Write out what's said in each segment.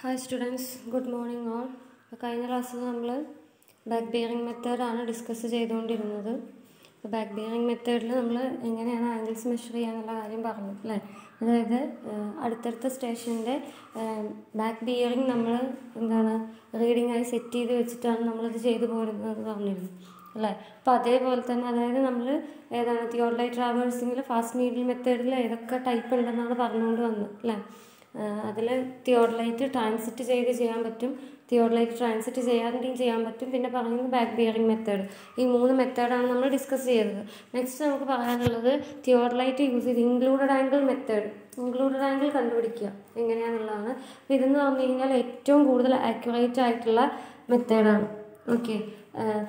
Hi students, good morning all. കഴിഞ്ഞ ക്ലാസ്സിൽ നമ്മൾ ബാക്ക് ബിയറിംഗ് മെത്തേഡാണ് ഡിസ്കസ് ചെയ്തുകൊണ്ടിരുന്നത്. അപ്പോൾ ബാക്ക് ബിയറിംഗ് മെത്തേഡിൽ നമ്മൾ എങ്ങനെയാണ് ആംഗിൾസ് മെഷർ ചെയ്യാന്നുള്ള കാര്യം പറഞ്ഞു അല്ലേ. അതായത് അടുത്തടുത്ത സ്റ്റേഷൻ്റെ ബാക്ക് ബിയറിംഗ് നമ്മൾ റീഡിംഗ് ആയി സെറ്റ് ചെയ്ത് വെച്ചിട്ടാണ് നമ്മളിത് ചെയ്തു പോരുന്നത് പറഞ്ഞിരുന്നു അല്ലേ. അപ്പോൾ അതേപോലെ തന്നെ അതായത് നമ്മൾ തിയോഡലൈറ്റ് ട്രാവേഴ്സിങ്ങിൽ ഫാസ്റ്റ് നീഡിൽ മെത്തേഡിൽ ഏതൊക്കെ ടൈപ്പ് ഉണ്ടെന്നാണ് പറഞ്ഞുകൊണ്ട് വന്നത് അല്ലേ. അതിൽ തിയോഡലൈറ്റ് ട്രാൻസിറ്റ് ചെയ്ത് ചെയ്യാൻ പറ്റും, തിയോഡലൈറ്റ് ട്രാൻസിറ്റ് ചെയ്യാതെയും ചെയ്യാൻ പറ്റും, പിന്നെ പറയുന്നത് ബാക്ക് ബിയറിംഗ് മെത്തേഡ്. ഈ 3 മെത്തേഡാണ് നമ്മൾ ഡിസ്കസ് ചെയ്തത്. നെക്സ്റ്റ് നമുക്ക് പറയാനുള്ളത് തിയോഡലൈറ്റ് യൂസ് ചെയ്ത് included angle method. Included angle കണ്ടുപിടിക്കുക എങ്ങനെയാണെന്നുള്ളതാണ്. അപ്പോൾ ഇതെന്ന് പറഞ്ഞു കഴിഞ്ഞാൽ ഏറ്റവും കൂടുതൽ ആക്യുറേറ്റ് ആയിട്ടുള്ള മെത്തേഡാണ്. ഓക്കെ,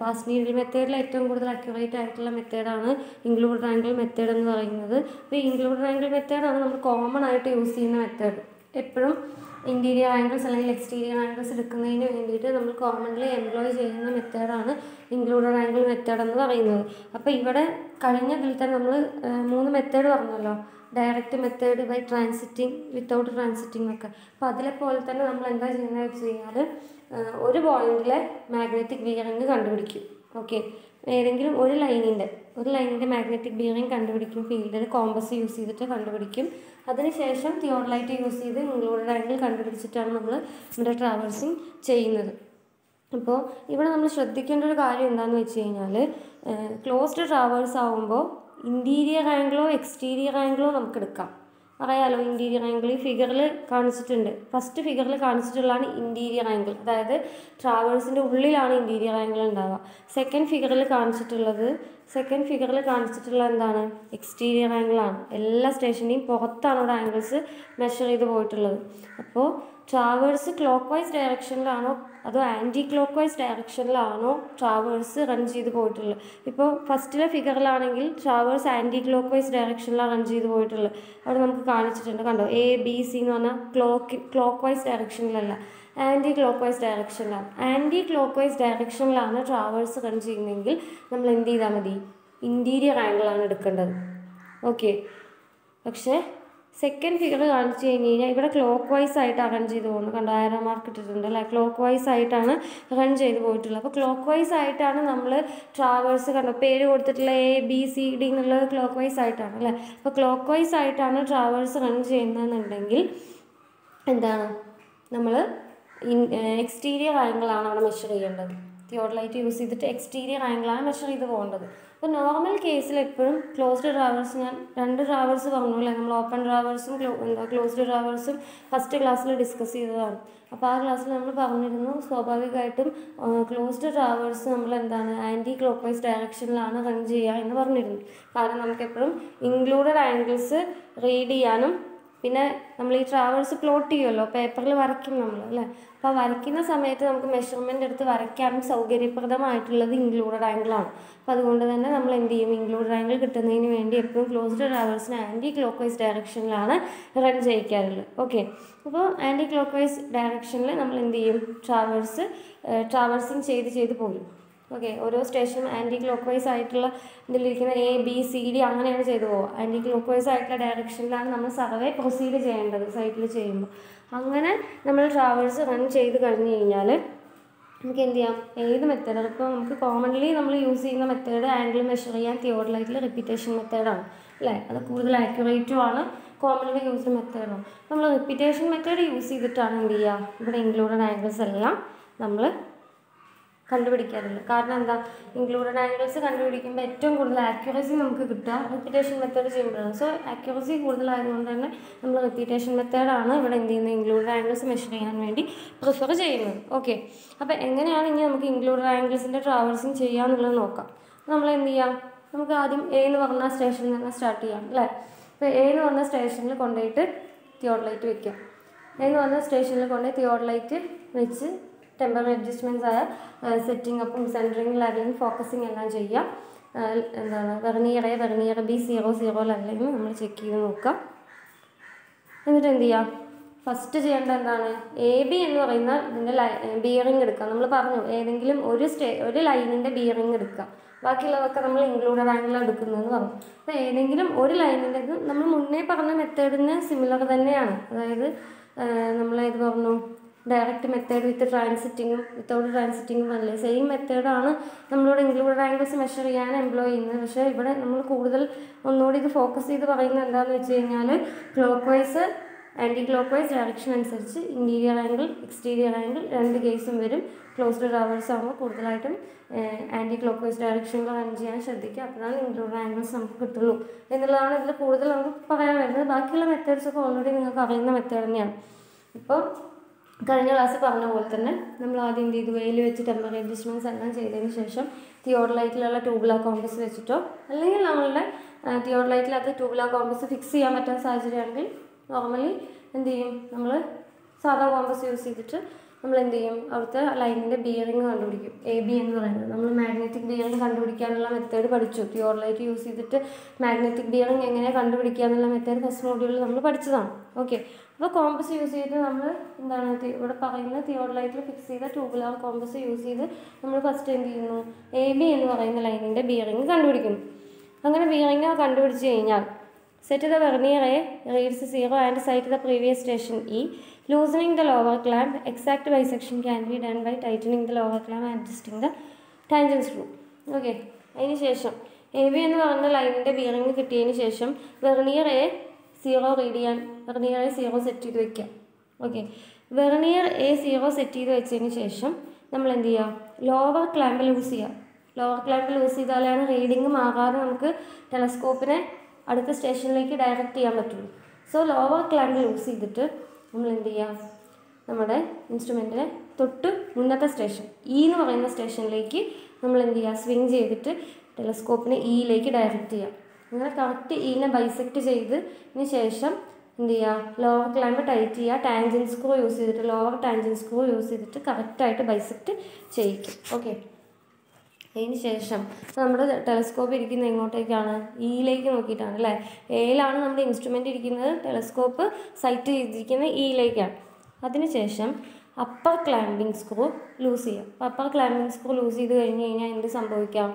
ഫാസ്റ്റ് നീഡിൽ മെത്തേഡിൽ ഏറ്റവും കൂടുതൽ അക്യുറേറ്റ് ആയിട്ടുള്ള മെത്തേഡാണ് ഇൻക്ലൂഡഡ് ആംഗിൾ മെത്തേഡ് എന്ന് പറയുന്നത്. അപ്പോൾ ഈ ഇൻക്ലൂഡഡ് ആംഗിൾ മെത്തേഡാണ് നമ്മൾ കോമൺ ആയിട്ട് യൂസ് ചെയ്യുന്ന മെത്തേഡ്. എപ്പോഴും ഇൻറ്റീരിയർ ആംഗിൾസ് അല്ലെങ്കിൽ എക്സ്റ്റീരിയർ ആംഗിൾസ് എടുക്കുന്നതിന് വേണ്ടിയിട്ട് നമ്മൾ കോമൺലി എംപ്ലോയ് ചെയ്യുന്ന മെത്തേഡാണ് ഇൻക്ലൂഡഡ് ആംഗിൾ മെത്തേഡ് എന്ന് പറയുന്നത്. അപ്പോൾ ഇവിടെ കഴിഞ്ഞതിൽ തന്നെ നമ്മൾ 3 മെത്തേഡ് പറഞ്ഞല്ലോ, direct method, by transiting, without transiting ഒക്കെ. അപ്പോൾ അതിലെ പോലെ തന്നെ നമ്മൾ എന്താ ചെയ്യുന്നത് വെച്ച് കഴിഞ്ഞാൽ ഒരു പോയിന്റിലെ മാഗ്നറ്റിക് ബിയറിംഗ് കണ്ടുപിടിക്കും. ഓക്കെ, ഏതെങ്കിലും ഒരു ലൈനിൻ്റെ മാഗ്നറ്റിക് ബിയറിംഗ് കണ്ടുപിടിക്കും. ഫീൽഡിൽ കോമ്പസ് യൂസ് ചെയ്തിട്ട് കണ്ടുപിടിക്കും. അതിനുശേഷം തിയോഡലൈറ്റ് യൂസ് ചെയ്ത് ഇൻക്ലൂഡഡ് ആംഗിൾ കണ്ടുപിടിച്ചിട്ടാണ് നമ്മൾ ഇവിടെ ട്രാവേഴ്സിങ് ചെയ്യുന്നത്. അപ്പോൾ ഇവിടെ നമ്മൾ ശ്രദ്ധിക്കേണ്ട ഒരു കാര്യം എന്താണെന്ന് വെച്ച് കഴിഞ്ഞാൽ ക്ലോസ്ഡ് ട്രാവേഴ്സ് ആകുമ്പോൾ ഇൻറ്റീരിയർ ആംഗിളോ എക്സ്റ്റീരിയർ ആംഗിളോ നമുക്ക് എടുക്കാം. അറിയാലോ, ഇൻറ്റീരിയർ ആംഗിൾ ഈ ഫിഗറിൽ കാണിച്ചിട്ടുണ്ട്. ഫസ്റ്റ് ഫിഗറിൽ കാണിച്ചിട്ടുള്ളതാണ് ഇൻറ്റീരിയർ ആംഗിൾ, അതായത് ട്രാവേഴ്സിൻ്റെ ഉള്ളിലാണ് ഇൻറ്റീരിയർ ആംഗിൾ ഉണ്ടാവുക. സെക്കൻഡ് ഫിഗറിൽ കാണിച്ചിട്ടുള്ള എന്താണ്, എക്സ്റ്റീരിയർ ആംഗിളാണ്. എല്ലാ സ്റ്റേഷൻ്റെയും പുറത്താണ് ഇവിടെ ആംഗിൾസ് മെഷർ ചെയ്ത് പോയിട്ടുള്ളത്. അപ്പോൾ ട്രാവേഴ്സ് ക്ലോക്ക് വൈസ് ഡയറക്ഷനിലാണോ അതോ ആൻറ്റി ക്ലോക്ക് വൈസ് ഡയറക്ഷനിലാണോ ട്രാവേഴ്സ് റൺ ചെയ്ത് പോയിട്ടുള്ളത്. ഇപ്പോൾ ഫസ്റ്റിലെ ഫിഗറിലാണെങ്കിൽ ട്രാവേഴ്സ് ആൻറ്റി ക്ലോക്ക് വൈസ് ഡയറക്ഷനിലാണ് റൺ ചെയ്ത് പോയിട്ടുള്ളത്. അവിടെ നമുക്ക് കാണിച്ചിട്ടുണ്ട്, കണ്ടോ, ABC എന്ന് പറഞ്ഞാൽ ക്ലോക്ക് വൈസ് ഡയറക്ഷനിലല്ല, ആൻറ്റി ക്ലോക്ക് വൈസ് ഡയറക്ഷനിലാണ്. ആൻറ്റി ക്ലോക്ക് വൈസ് ഡയറക്ഷനിലാണ് ട്രാവേഴ്സ് റൺ ചെയ്യുന്നതെങ്കിൽ നമ്മൾ എന്ത് ചെയ്താൽ മതി, ഇൻറ്റീരിയർ ആംഗിളാണ് എടുക്കേണ്ടത്. ഓക്കെ, പക്ഷേ സെക്കൻഡ് ഫിഗർ കാണിച്ചു കഴിഞ്ഞ് കഴിഞ്ഞാൽ ഇവിടെ ക്ലോക്ക് വൈസ് ആയിട്ടാണ് റൺ ചെയ്ത് പോകുന്നത്. കണ്ടോ, ആരോ മാർക്ക് ഇട്ടിട്ടുണ്ട് അല്ലേ, ക്ലോക്ക് വൈസ് ആയിട്ടാണ് റൺ ചെയ്ത് പോയിട്ടുള്ളത്. അപ്പോൾ ക്ലോക്ക് വൈസ് ആയിട്ടാണ് നമ്മൾ ട്രാവേഴ്സ്, കണ്ടോ പേര് കൊടുത്തിട്ടുള്ള ABCD എന്നുള്ളത് ക്ലോക്ക് വൈസ് ആയിട്ടാണ് അല്ലേ. അപ്പോൾ ക്ലോക്ക് വൈസ് ആയിട്ടാണ് ട്രാവേഴ്സ് റൺ ചെയ്യുന്നതെന്നുണ്ടെങ്കിൽ എന്താണ്, നമ്മൾ എക്സ്റ്റീരിയർ ആംഗിളാണ് അവിടെ മെഷർ ചെയ്യേണ്ടത്. തിയോഡലൈറ്റ് യൂസ് ചെയ്തിട്ട് എക്സ്റ്റീരിയർ ആംഗിളാണ് മെഷർ ചെയ്ത് പോകേണ്ടത്. അപ്പോൾ നോർമൽ കേസിൽ എപ്പോഴും ക്ലോസ്ഡ് ട്രാവേഴ്സ്, ഞാൻ 2 ട്രാവേഴ്സ് പറഞ്ഞു അല്ലേ, നമ്മൾ ഓപ്പൺ ട്രാവേഴ്സും ക്ലോസ്ഡ് ട്രാവേഴ്സും ഫസ്റ്റ് ക്ലാസ്സിൽ ഡിസ്കസ് ചെയ്തതാണ്. അപ്പോൾ ആ ക്ലാസ്സിൽ നമ്മൾ പറഞ്ഞിരുന്നു സ്വാഭാവികമായിട്ടും ക്ലോസ്ഡ് ട്രാവേഴ്സ് നമ്മൾ എന്താണ് ആൻറ്റി ക്ലോക്ക് വൈസ് ഡയറക്ഷനിലാണ് റൺ ചെയ്യുക എന്ന് പറഞ്ഞിരുന്നു. കാരണം നമുക്കെപ്പോഴും ഇൻക്ലൂഡഡ് ആംഗിൾസ് റീഡ് ചെയ്യാനും പിന്നെ നമ്മൾ ഈ ട്രാവേഴ്സ് പ്ലോട്ട് ചെയ്യുമല്ലോ, പേപ്പറിൽ വരയ്ക്കും നമ്മൾ അല്ലേ. അപ്പോൾ വരയ്ക്കുന്ന സമയത്ത് നമുക്ക് മെഷർമെൻ്റ് എടുത്ത് വരയ്ക്കാനും സൗകര്യപ്രദമായിട്ടുള്ളത് ഇൻക്ലൂഡഡ് ആംഗിളാണ്. അപ്പോൾ അതുകൊണ്ട് തന്നെ നമ്മൾ എന്ത് ചെയ്യും, ഇൻക്ലൂഡഡ് ആംഗിൾ കിട്ടുന്നതിന് വേണ്ടി എപ്പോഴും ക്ലോസ്ഡ് ട്രാവേഴ്സിന് ആൻറ്റി ക്ലോക്ക് വൈസ് ഡയറക്ഷനിലാണ് റൺ ചെയ്യിക്കാറുള്ളത്. ഓക്കെ, അപ്പോൾ ആൻറ്റി ക്ലോക്ക് വൈസ് ഡയറക്ഷനിൽ നമ്മൾ എന്ത് ചെയ്യും, ട്രാവേഴ്സിങ് ചെയ്ത് പോകും. ഓക്കെ, ഓരോ സ്റ്റേഷനും ആൻറ്റി ക്ലോക്ക് വൈസ് ആയിട്ടുള്ള ഇതിലിരിക്കുന്ന ABCD അങ്ങനെയാണ് ചെയ്തു പോകുക. ആൻറ്റി ക്ലോക്ക് വൈസ് ആയിട്ടുള്ള ഡയറക്ഷനിലാണ് നമ്മൾ സർവേ പ്രൊസീഡ് ചെയ്യേണ്ടത് സൈറ്റിൽ ചെയ്യുമ്പോൾ. അങ്ങനെ നമ്മൾ ട്രാവേഴ്സ് റൺ ചെയ്ത് കഴിഞ്ഞ് കഴിഞ്ഞാൽ നമുക്ക് എന്ത് ചെയ്യാം, ഏത് മെത്തേഡാണ് ഇപ്പോൾ നമുക്ക് കോമൺലി നമ്മൾ യൂസ് ചെയ്യുന്ന മെത്തേഡ് ആംഗിൾ മെഷർ ചെയ്യാൻ തിയോഡലൈറ്റിൽ റിപ്പീറ്റേഷൻ മെത്തേഡാണ് അല്ലേ. അത് കൂടുതൽ ആക്യുറേറ്റും ആണ്, കോമൺലി യൂസ്ഡ് മെത്തേഡാണ്. നമ്മൾ റിപ്പീറ്റേഷൻ മെത്തേഡ് യൂസ് ചെയ്തിട്ടാണ് എന്ത് ചെയ്യുക, ഇവിടെ ഇൻക്ലൂഡഡ് ആംഗിൾസ് എല്ലാം നമ്മൾ കണ്ടുപിടിക്കാറില്ല. കാരണം എന്താ, ഇൻക്ലൂഡഡ് ആംഗിൾസ് കണ്ടുപിടിക്കുമ്പോൾ ഏറ്റവും കൂടുതൽ ആക്യുറസി നമുക്ക് കിട്ടുക റിപ്പീറ്റേഷൻ മെത്തേഡ് ചെയ്യുമ്പോഴാണ്. സോ ആക്യുറസി കൂടുതലായതുകൊണ്ട് തന്നെ നമ്മൾ റിപ്പീറ്റേഷൻ മെത്തേഡാണ് ഇവിടെ എന്ത് ചെയ്യുന്നത്, ഇൻക്ലൂഡഡ് ആംഗിൾസ് മെഷർ ചെയ്യാൻ വേണ്ടി പ്രിഫർ ചെയ്യുന്നത്. ഓക്കെ, അപ്പോൾ എങ്ങനെയാണ് ഇനി നമുക്ക് ഇൻക്ലൂഡഡ് ആംഗിൾസിൻ്റെ ട്രാവേഴ്സിങ് ചെയ്യാന്നുള്ളത് നോക്കാം. നമ്മൾ എന്ത് ചെയ്യാം, നമുക്ക് ആദ്യം A എന്ന് പറഞ്ഞ സ്റ്റേഷനിൽ നിന്ന് സ്റ്റാർട്ട് ചെയ്യാം അല്ലേ. അപ്പോൾ A എന്ന് പറഞ്ഞ സ്റ്റേഷനിൽ കൊണ്ടുപോയിട്ട് തിയോഡലൈറ്റ് വെക്കാം. A എന്ന് പറഞ്ഞ സ്റ്റേഷനിൽ കൊണ്ടുപോയി തിയോഡലൈറ്റ് വെച്ച് ടെമ്പററി അഡ്ജസ്റ്റ്മെൻറ്റ്സ് ആയ സെറ്റിംഗ് അപ്പും സെൻറ്ററിങ്, ലെവലിംഗ്, ഫോക്കസിങ് എല്ലാം ചെയ്യാം. എന്താണ് വെർനിയർ B 00 അല്ലെങ്കിൽ നമ്മൾ ചെക്ക് ചെയ്ത് നോക്കാം. എന്നിട്ട് എന്ത് ചെയ്യാം, ഫസ്റ്റ് ചെയ്യേണ്ട എന്താണ്, AB എന്ന് പറയുന്ന ഇതിൻ്റെ ബിയറിംഗ് എടുക്കാം. നമ്മൾ പറഞ്ഞു ഏതെങ്കിലും ഒരു ലൈനിൻ്റെ ബിയറിംഗ് എടുക്കാം, ബാക്കിയുള്ളതൊക്കെ നമ്മൾ ഇൻക്ലൂഡഡ് ആംഗിൾ എടുക്കുന്നതെന്ന് പറഞ്ഞു. അപ്പോൾ ഏതെങ്കിലും ഒരു ലൈനിൻ്റെ നമ്മൾ മുന്നേ പറഞ്ഞ മെത്തേഡിന് സിമിലർ തന്നെയാണ്. അതായത് നമ്മളേത് പറഞ്ഞു, ഡയറക്റ്റ് മെത്തേഡ് വിത്ത് ട്രാൻസിറ്റിങ്ങും വിത്തൗട്ട് ട്രാൻസിറ്റിങ്ങും അല്ലേ, സെയിം മെത്തേഡാണ് നമ്മളിവിടെ ഇൻക്ലൂഡഡ് ആംഗിൾസ് മെഷർ ചെയ്യാൻ എംപ്ലോയ് ചെയ്യുന്നത്. പക്ഷേ ഇവിടെ നമ്മൾ കൂടുതൽ ഒന്നുകൂടി ഇത് ഫോക്കസ് ചെയ്ത് പറയുന്നത് എന്താണെന്ന് വെച്ച് കഴിഞ്ഞാൽ clockwise anticlockwise direction അനുസരിച്ച് ഇൻറ്റീരിയർ ആംഗിൾ എക്സ്റ്റീരിയർ ആംഗിൾ രണ്ട് കേസും വരും. ക്ലോസ്ഡ് ടവേഴ്സ് ആകുമ്പോൾ കൂടുതലായിട്ടും ആൻറ്റി ക്ലോക്ക് വൈസ് ഡയറക്ഷനിൽ റൺ ചെയ്യാൻ ശ്രദ്ധിക്കുക. അപ്പോഴാണ് ഇൻക്ലൂഡഡ് ആംഗിൾസ് നമുക്ക് കിട്ടുള്ളൂ എന്നുള്ളതാണ് ഇതിൽ കൂടുതൽ നമുക്ക് പറയാൻ വരുന്നത്. ബാക്കിയുള്ള മെത്തേഡ്സൊക്കെ ഓൾറെഡി നിങ്ങൾക്ക് അറിയുന്ന മെത്തേഡ് തന്നെയാണ്. ഇപ്പോൾ കഴിഞ്ഞ ക്ലാസ് പറഞ്ഞ പോലെ തന്നെ നമ്മൾ ആദ്യം എന്ത് ചെയ്തു, വെയിൽ വെച്ച് ടെമ്പററി അഡ്ജസ്റ്റ്മെൻറ്റ്സ് എല്ലാം ചെയ്തതിന് ശേഷം തിയോഡലൈറ്റിലുള്ള ട്യൂബുലാർ കോമ്പസ് വെച്ചിട്ടോ അല്ലെങ്കിൽ നമ്മളുടെ തിയോഡലൈറ്റിൽ അത് ട്യൂബുലാർ കോമ്പസ് ഫിക്സ് ചെയ്യാൻ പറ്റുന്ന സാഹചര്യമാണെങ്കിൽ നോർമലി എന്ത് ചെയ്യും, നമ്മൾ സാധാ കോമ്പസ് യൂസ് ചെയ്തിട്ട് നമ്മൾ എന്ത് ചെയ്യും, അവിടുത്തെ ലൈനിൻ്റെ ബിയറിംഗ് കണ്ടുപിടിക്കും. AB എന്ന് പറയുന്നത് നമ്മൾ മാഗ്നറ്റിക് ബിയറിംഗ് കണ്ടുപിടിക്കാനുള്ള മെത്തേഡ് പഠിച്ചു. തിയോഡലൈറ്റ് യൂസ് ചെയ്തിട്ട് മാഗ്നറ്റിക് ബിയറിംഗ് എങ്ങനെ കണ്ടുപിടിക്കുക എന്നുള്ള മെത്തേഡ് ഫസ്റ്റ് മോഡ്യൂളിൽ നമ്മൾ പഠിച്ചതാണ്. ഓക്കെ, അപ്പോൾ കോമ്പസ് യൂസ് ചെയ്ത് നമ്മൾ എന്താണ് ഇവിടെ പറയുന്ന തിയോഡലൈറ്റിൽ ഫിക്സ് ചെയ്ത ട്യൂബുലാർ കോമ്പസ് യൂസ് ചെയ്ത് നമ്മൾ ഫസ്റ്റ് എന്ത് ചെയ്യുന്നു, AB എന്ന് പറയുന്ന ലൈനിൻ്റെ ബിയറിംഗ് കണ്ടുപിടിക്കുന്നു. അങ്ങനെ ബിയറിംഗ് കണ്ടുപിടിച്ച് കഴിഞ്ഞാൽ set the vernier A reads 0 and cite the previous station E. Loosening the lower clamp, exact bisection can be done by tightening the lower clamp and adjusting the tangent screw. Okay, അതിന് ശേഷം AB എന്ന് പറയുന്ന ലൈനിൻ്റെ bearing കിട്ടിയതിന് ശേഷം vernier A 0 read ചെയ്യാൻ vernier A 0 set ചെയ്ത് വയ്ക്കാം. ഓക്കെ, വെർണിയർ A 0 സെറ്റ് ചെയ്ത് വെച്ചതിന് ശേഷം നമ്മൾ എന്ത് ചെയ്യുക, ലോവർ ക്ലാമ്പ് ലൂസ് ചെയ്യുക. ലോവർ ക്ലാമ്പ് ലൂസ് ചെയ്താലാണ് റീഡിങ് മാറാതെ നമുക്ക് ടെലസ്കോപ്പിനെ അടുത്ത സ്റ്റേഷനിലേക്ക് ഡയറക്റ്റ് ചെയ്യാൻ പറ്റുള്ളൂ. സോ ലോവർ ക്ലാമ്പ് ലൂസ് ചെയ്തിട്ട് നമ്മൾ എന്ത് ചെയ്യുക, നമ്മുടെ ഇൻസ്ട്രുമെൻറ്റിനെ തൊട്ട് മുന്നത്തെ സ്റ്റേഷൻ E എന്ന് പറയുന്ന സ്റ്റേഷനിലേക്ക് നമ്മൾ എന്ത് ചെയ്യുക, സ്വിങ് ചെയ്തിട്ട് ടെലസ്കോപ്പിനെ Eയിലേക്ക് ഡയറക്റ്റ് ചെയ്യുക. അങ്ങനെ കറക്റ്റ് Eനെ ബൈസെക്റ്റ് ചെയ്തതിന് ശേഷം എന്ത് ചെയ്യുക, ലോവർ ക്ലാമ്പ് ടൈറ്റ് ചെയ്യുക. ടാൻജൻറ്റ് സ്ക്രൂ യൂസ് ചെയ്തിട്ട് ലോവർ ടാൻജൻറ്റ് സ്ക്രൂ യൂസ് ചെയ്തിട്ട് കറക്റ്റായിട്ട് ബൈസെക്റ്റ് ചെയ്യിക്കും. ഓക്കെ, അതിന് ശേഷം നമ്മുടെ ടെലസ്കോപ്പ് ഇരിക്കുന്നത് എങ്ങോട്ടേക്കാണ്, Eയിലേക്ക് നോക്കിയിട്ടാണ് അല്ലേ. Aയിലാണ് നമ്മുടെ ഇൻസ്ട്രുമെൻ്റ് ഇരിക്കുന്നത്, ടെലസ്കോപ്പ് സൈറ്റ് ചെയ്തിരിക്കുന്നത് Eയിലേക്കാണ്. അതിനുശേഷം അപ്പർ ക്ലാമ്പിംഗ് സ്ക്രൂ ലൂസ് ചെയ്യാം. അപ്പോൾ അപ്പർ ക്ലാമ്പിംഗ് സ്ക്രൂ ലൂസ് ചെയ്ത് കഴിഞ്ഞ് കഴിഞ്ഞാൽ എന്ത് സംഭവിക്കാം,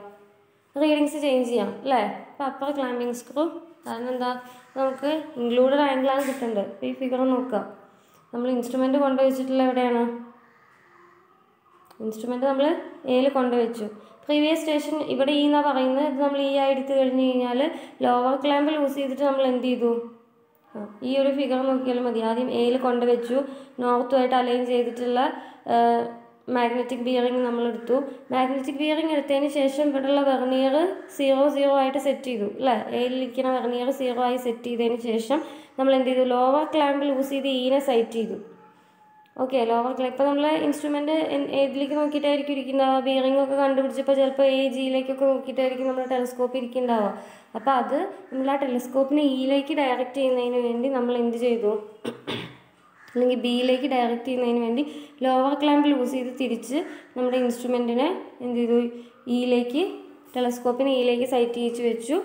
റീഡിങ്സ് ചേഞ്ച് ചെയ്യാം അല്ലേ. അപ്പോൾ അപ്പർ ക്ലാമ്പിംഗ് സ്ക്രൂ കാരണം എന്താ, നമുക്ക് ഇൻക്ലൂഡഡ് ആംഗിളാണ് കിട്ടേണ്ടത്. അപ്പോൾ ഈ ഫിഗർ നോക്കുക, നമ്മൾ ഇൻസ്ട്രുമെൻറ്റ് കൊണ്ടുവച്ചിട്ടുള്ള എവിടെയാണ്, ഇൻസ്ട്രുമെൻറ്റ് നമ്മൾ Aയിൽ കൊണ്ടുവച്ചു. പ്രീവിയസ് സ്റ്റേഷൻ ഇവിടെ E എന്നാണ് പറയുന്നത്, ഇത് നമ്മൾ E ആയി എടുത്തു കഴിഞ്ഞ് കഴിഞ്ഞാൽ ലോവർ ക്ലാമ്പ് ലൂസ് ചെയ്തിട്ട് നമ്മൾ എന്ത് ചെയ്തു, ഈ ഒരു ഫിഗർ നോക്കിയാലും മതി. ആദ്യം Aയിൽ കൊണ്ടുവച്ചു, നോർത്തുമായിട്ട് അലൈൻ ചെയ്തിട്ടുള്ള മാഗ്നറ്റിക് ബിയറിംഗ് നമ്മൾ എടുത്തു. മാഗ്നറ്റിക് ബിയറിംഗ് എടുത്തതിന് ശേഷം ഇവിടെയുള്ള വെർണിയർ 0 ആയിട്ട് സെറ്റ് ചെയ്തു അല്ലേ. Aയിലിരിക്കുന്ന വെർണിയർ 0 ആയി സെറ്റ് ചെയ്തതിന് ശേഷം നമ്മൾ എന്ത് ചെയ്തു, ലോവർ ക്ലാമ്പ് ലൂസ് ചെയ്ത് Eനെ സൈറ്റ് ചെയ്തു. ഓക്കെ, ലോവർ ക്ലാമ്പ് ഇപ്പോൾ നമ്മൾ ഇൻസ്ട്രുമെൻറ്റ് ഏതിലേക്ക് നോക്കിയിട്ടായിരിക്കും ഇരിക്കുന്നുണ്ടാവുക, ബിയറിംഗ് ഒക്കെ കണ്ടുപിടിച്ചപ്പോൾ ചിലപ്പോൾ Gയിലേക്കൊക്കെ നോക്കിയിട്ടായിരിക്കും നമ്മുടെ ടെലസ്കോപ്പ് ഇരിക്കുന്നുണ്ടാവുക. അപ്പോൾ അത് നമ്മൾ ആ ടെലസ്കോപ്പിനെ Eയിലേക്ക് ഡയറക്റ്റ് ചെയ്യുന്നതിന് വേണ്ടി നമ്മൾ എന്ത് ചെയ്തു, അല്ലെങ്കിൽ Bയിലേക്ക് ഡയറക്റ്റ് ചെയ്യുന്നതിന് വേണ്ടി ലോവർ ക്ലാമ്പ് ലൂസ് ചെയ്ത് തിരിച്ച് നമ്മുടെ ഇൻസ്ട്രുമെൻറ്റിനെ എന്ത് ചെയ്തു, Eയിലേക്ക് ടെലസ്കോപ്പിനെ Eയിലേക്ക് സൈറ്റ് ചെയ്യിച്ച് വെച്ചു.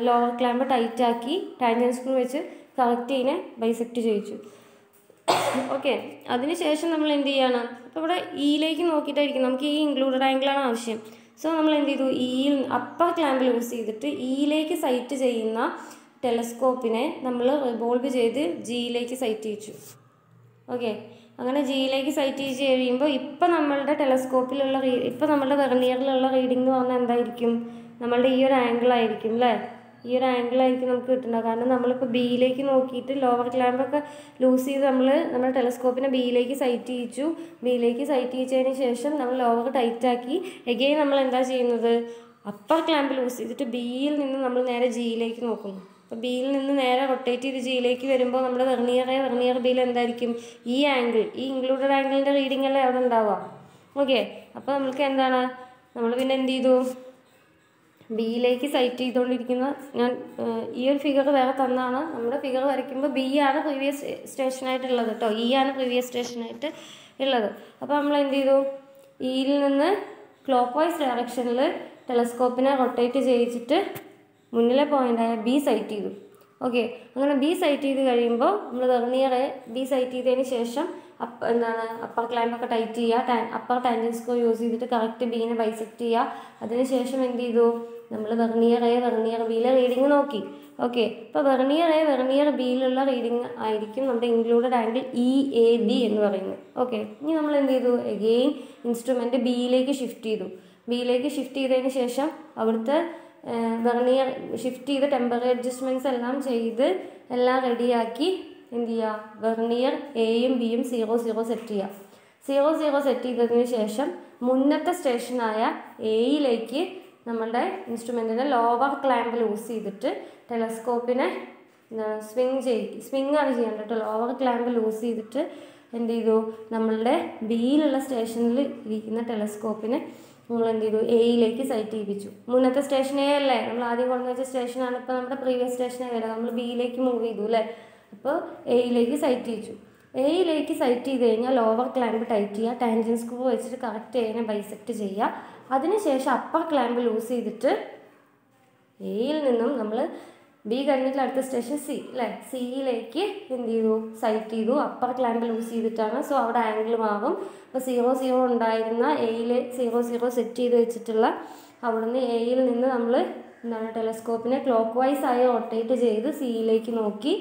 ലോവർ ക്ലാമ്പ് ടൈറ്റാക്കി ടാൻജൻറ്റ് സ്ക്രൂ വെച്ച് കറക്റ്റ് ഇതിനെ ബൈസെക്റ്റ് ചെയ്യിച്ചു. ഓക്കെ, അതിനുശേഷം നമ്മൾ എന്ത് ചെയ്യണം, അപ്പോൾ ഇവിടെ Eയിലേക്ക് നോക്കിയിട്ടായിരിക്കും നമുക്ക് ഈ ഇൻക്ലൂഡഡ് ആംഗിളാണ് ആവശ്യം. സോ നമ്മൾ എന്ത് ചെയ്തു, Eയിൽ അപ്പർ ക്ലാമ്പ് ലൂസ് ചെയ്തിട്ട് Eയിലേക്ക് സൈറ്റ് ചെയ്യുന്ന ടെലസ്കോപ്പിനെ നമ്മൾ റിവോൾവ് ചെയ്ത് Gയിലേക്ക് സൈറ്റ് ചെയ്യിച്ചു. ഓക്കെ, അങ്ങനെ Gയിലേക്ക് സൈറ്റ് ചെയ്ത് കഴിയുമ്പോൾ ഇപ്പം നമ്മളുടെ ടെലസ്കോപ്പിലുള്ള ഇപ്പം നമ്മളുടെ വെർണിയറിലുള്ള റീഡിംഗ് എന്ന് പറഞ്ഞാൽ എന്തായിരിക്കും, നമ്മളുടെ ഈ ഒരു ആംഗിളായിരിക്കും അല്ലേ. ഈ ഒരു ആംഗിളായിരിക്കും നമുക്ക് കിട്ടുന്നത്. കാരണം നമ്മളിപ്പോൾ Bയിലേക്ക് നോക്കിയിട്ട് ലോവർ ക്ലാമ്പൊക്കെ ലൂസ് ചെയ്ത് നമ്മുടെ ടെലസ്കോപ്പിനെ Bയിലേക്ക് സൈറ്റ് ചെയ്യിച്ചു. Bയിലേക്ക് സൈറ്റ് ചെയ്യിച്ചതിന് ശേഷം നമ്മൾ ലോവർ ടൈറ്റാക്കി എഗെയിൻ നമ്മൾ എന്താ ചെയ്യുന്നത്, അപ്പർ ക്ലാമ്പ് ലൂസ് ചെയ്തിട്ട് Bയിൽ നിന്ന് നമ്മൾ നേരെ Gയിലേക്ക് നോക്കുന്നു. അപ്പോൾ Bയിൽ നിന്ന് നേരെ റൊട്ടേറ്റ് ചെയ്ത് Gയിലേക്ക് വരുമ്പോൾ നമ്മുടെ വെർണിയർ Bയിൽ എന്തായിരിക്കും, ഈ ആംഗിൾ, ഈ ഇൻക്ലൂഡഡ് ആംഗിളിൻ്റെ റീഡിംഗ് അല്ലേ അവിടെ ഉണ്ടാവുക. ഓക്കെ, അപ്പോൾ നമുക്ക് എന്താണ്, നമ്മൾ പിന്നെ എന്ത് ചെയ്തു, Bയിലേക്ക് സൈറ്റ് ചെയ്തുകൊണ്ടിരിക്കുന്ന ഞാൻ ഈ ഒരു ഫിഗർ വേറെ തന്നാണ്. നമ്മുടെ ഫിഗർ വരയ്ക്കുമ്പോൾ B ആണ് പ്രീവിയസ് സ്റ്റേഷനായിട്ടുള്ളത് കേട്ടോ, E ആണ് പ്രീവിയസ് സ്റ്റേഷനായിട്ട് ഉള്ളത്. അപ്പോൾ നമ്മൾ എന്ത് ചെയ്തു, Eയിൽ നിന്ന് ക്ലോക്ക് വൈസ് ഡയറക്ഷനിൽ ടെലസ്കോപ്പിനെ റൊട്ടേറ്റ് ചെയ്യിച്ചിട്ട് മുന്നിലെ പോയിൻ്റായ B സൈറ്റ് ചെയ്തു. ഓക്കെ, അങ്ങനെ B സൈറ്റ് ചെയ്ത് കഴിയുമ്പോൾ നമ്മൾ വെർണിയറെ B സൈറ്റ് ചെയ്തതിന് ശേഷം അപ്പർ ക്ലാമ്പൊക്കെ ടൈറ്റ് ചെയ്യുക, അപ്പർ ടാൻജൻറ്റ് സ്ക്രൂ യൂസ് ചെയ്തിട്ട് കറക്റ്റ് Bനെ ബൈസെക്റ്റ് ചെയ്യുക. അതിനുശേഷം എന്ത് ചെയ്തു, നമ്മൾ വെർണിയർ Bയിലെ റീഡിങ് നോക്കി. ഓക്കെ, ഇപ്പോൾ വെർണിയർ എ വെർണിയർ ബിയിലുള്ള റീഡിങ് ആയിരിക്കും നമ്മുടെ ഇൻക്ലൂഡഡ് ആംഗിൾ EAB എന്ന് പറയുന്നത്. ഓക്കെ, ഇനി നമ്മൾ എന്ത് ചെയ്തു, എഗെയിൻ ഇൻസ്ട്രുമെൻറ്റ് ബിയിലേക്ക് ഷിഫ്റ്റ് ചെയ്തു. ബിയിലേക്ക് ഷിഫ്റ്റ് ചെയ്തതിന് ശേഷം അവിടുത്തെ വെർണിയർ ഷിഫ്റ്റ് ചെയ്ത് ടെമ്പററി അഡ്ജസ്റ്റ്മെൻറ്റ്സ് എല്ലാം ചെയ്ത് എല്ലാം റെഡിയാക്കി എന്ത് ചെയ്യുക, വെർണിയർ എയും ബിയും 0 സെറ്റ് ചെയ്യുക. 0 സെറ്റ് ചെയ്തതിന് ശേഷം മുന്നത്തെ സ്റ്റേഷനായ എയിലേക്ക് നമ്മളുടെ ഇൻസ്ട്രുമെൻറ്റിനെ ലോവർ ക്ലാമ്പ് ലൂസ് ചെയ്തിട്ട് ടെലസ്കോപ്പിനെ സ്വിങ് ആണ് ചെയ്യേണ്ടത് കേട്ടോ. ലോവർ ക്ലാമ്പ് ലൂസ് ചെയ്തിട്ട് എന്ത് ചെയ്തു, നമ്മളുടെ ബിയിലുള്ള സ്റ്റേഷനിൽ ഇരിക്കുന്ന ടെലസ്കോപ്പിനെ നമ്മൾ എന്ത് ചെയ്തു, എയിലേക്ക് സൈറ്റ് ചെയ്യിപ്പിച്ചു. മുന്നത്തെ സ്റ്റേഷൻ എ അല്ലേ, നമ്മൾ ആദ്യം കൊണ്ടു വെച്ച സ്റ്റേഷനാണ് ഇപ്പോൾ നമ്മുടെ പ്രീവിയസ് സ്റ്റേഷനെ വരിക. നമ്മൾ ബിയിലേക്ക് മൂവ് ചെയ്തു അല്ലേ, അപ്പോൾ എയിലേക്ക് സൈറ്റ് ചെയ്യിച്ചു. എയിലേക്ക് സൈറ്റ് ചെയ്ത് കഴിഞ്ഞാൽ ലോവർ ക്ലാമ്പ് ടൈറ്റ് ചെയ്യുക, ടാൻജൻ സ്ക്രൂ വെച്ചിട്ട് കറക്റ്റ് എയിനെ ബൈസെക്റ്റ് ചെയ്യുക. അതിനുശേഷം അപ്പർ ക്ലാമ്പ് ലൂസ് ചെയ്തിട്ട് എയിൽ നിന്നും നമ്മൾ ബി കഴിഞ്ഞിട്ട് അടുത്ത സ്റ്റേഷൻ സി അല്ലേ, സിയിലേക്ക് എന്ത് ചെയ്തു, സൈറ്റ് ചെയ്തു. അപ്പർ ക്ലാമ്പ് ലൂസ് ചെയ്തിട്ടാണ്, സോ അവിടെ ആംഗിൾ മാറും. അപ്പോൾ 0 ഉണ്ടായിരുന്ന എയിൽ 0 സെറ്റ് ചെയ്ത് വെച്ചിട്ടുള്ള അവിടുന്ന് എയിൽ നിന്ന് നമ്മൾ എന്താണ് ടെലസ്കോപ്പിനെ ക്ലോക്ക് വൈസ് ആയി റൊട്ടേറ്റ് ചെയ്ത് സിയിലേക്ക് നോക്കി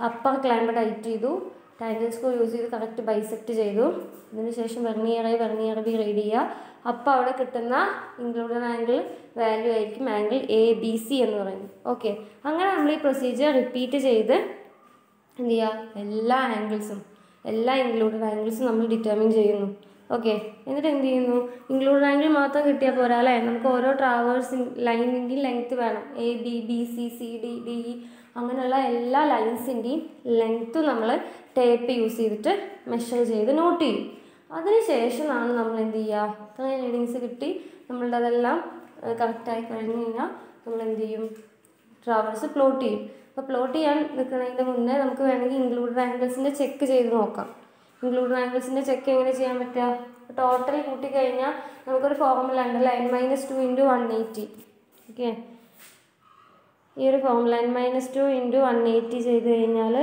അപ്പർ ക്ലാമ്പ് ടൈറ്റ് ചെയ്തു, ടാൻജൻ സ്ക്രൂ യൂസ് ചെയ്ത് കറക്റ്റ് ബൈസെക്റ്റ് ചെയ്തു. അതിനുശേഷം vernier A vernier B read ചെയ്യുക. അപ്പോൾ അവിടെ കിട്ടുന്ന ഇൻക്ലൂഡഡ് ആംഗിൾ വാല്യൂ ആയിരിക്കും ആംഗിൾ ABC എന്ന് പറയുന്നത്. ഓക്കെ, അങ്ങനെ നമ്മൾ ഈ പ്രൊസീജിയർ റിപ്പീറ്റ് ചെയ്ത് എന്ത് ചെയ്യുക, എല്ലാ ഇൻക്ലൂഡഡ് ആംഗിൾസും നമ്മൾ ഡിറ്റർമിൻ ചെയ്യുന്നു. ഓക്കെ, എന്നിട്ട് എന്ത് ചെയ്യുന്നു, ഇൻക്ലൂഡഡ് ആംഗിൾ മാത്രം കിട്ടിയാൽ പോരാ അല്ലേ, നമുക്ക് ഓരോ ട്രാവേഴ്സ് ലൈനിൻ്റെയും ലെങ്ത്ത് വേണം. AB BC CD DE അങ്ങനെയുള്ള എല്ലാ ലൈൻസിൻ്റെയും ലെങ്ത്ത് നമ്മൾ ടേപ്പ് യൂസ് ചെയ്തിട്ട് മെഷർ ചെയ്ത് നോട്ട് ചെയ്യും. അതിനുശേഷമാണ് നമ്മൾ എന്ത് ചെയ്യുക, ഇത്രയും റീഡിങ്സ് കിട്ടി നമ്മളുടെ അതെല്ലാം കറക്റ്റായി കഴിഞ്ഞ് കഴിഞ്ഞാൽ നമ്മൾ എന്ത് ചെയ്യും, ട്രാവേഴ്സ് പ്ലോട്ട് ചെയ്യും. അപ്പോൾ പ്ലോട്ട് ചെയ്യാൻ നിൽക്കുന്നതിൻ്റെ മുന്നേ നമുക്ക് വേണമെങ്കിൽ ഇൻക്ലൂഡഡ് ആംഗിൾസിൻ്റെ ചെക്ക് ചെയ്ത് നോക്കാം. ഇൻക്ലൂഡഡ് ആംഗിൾസിൻ്റെ ചെക്ക് എങ്ങനെ ചെയ്യാൻ പറ്റുക, ടോട്ടൽ കൂട്ടിക്കഴിഞ്ഞാൽ നമുക്കൊരു ഫോർമുല ഉണ്ടല്ലോ, n-2 × 180. ഓക്കെ, ഈ ഒരു ഫോർമുല n-2 × 180 ചെയ്ത് കഴിഞ്ഞാൽ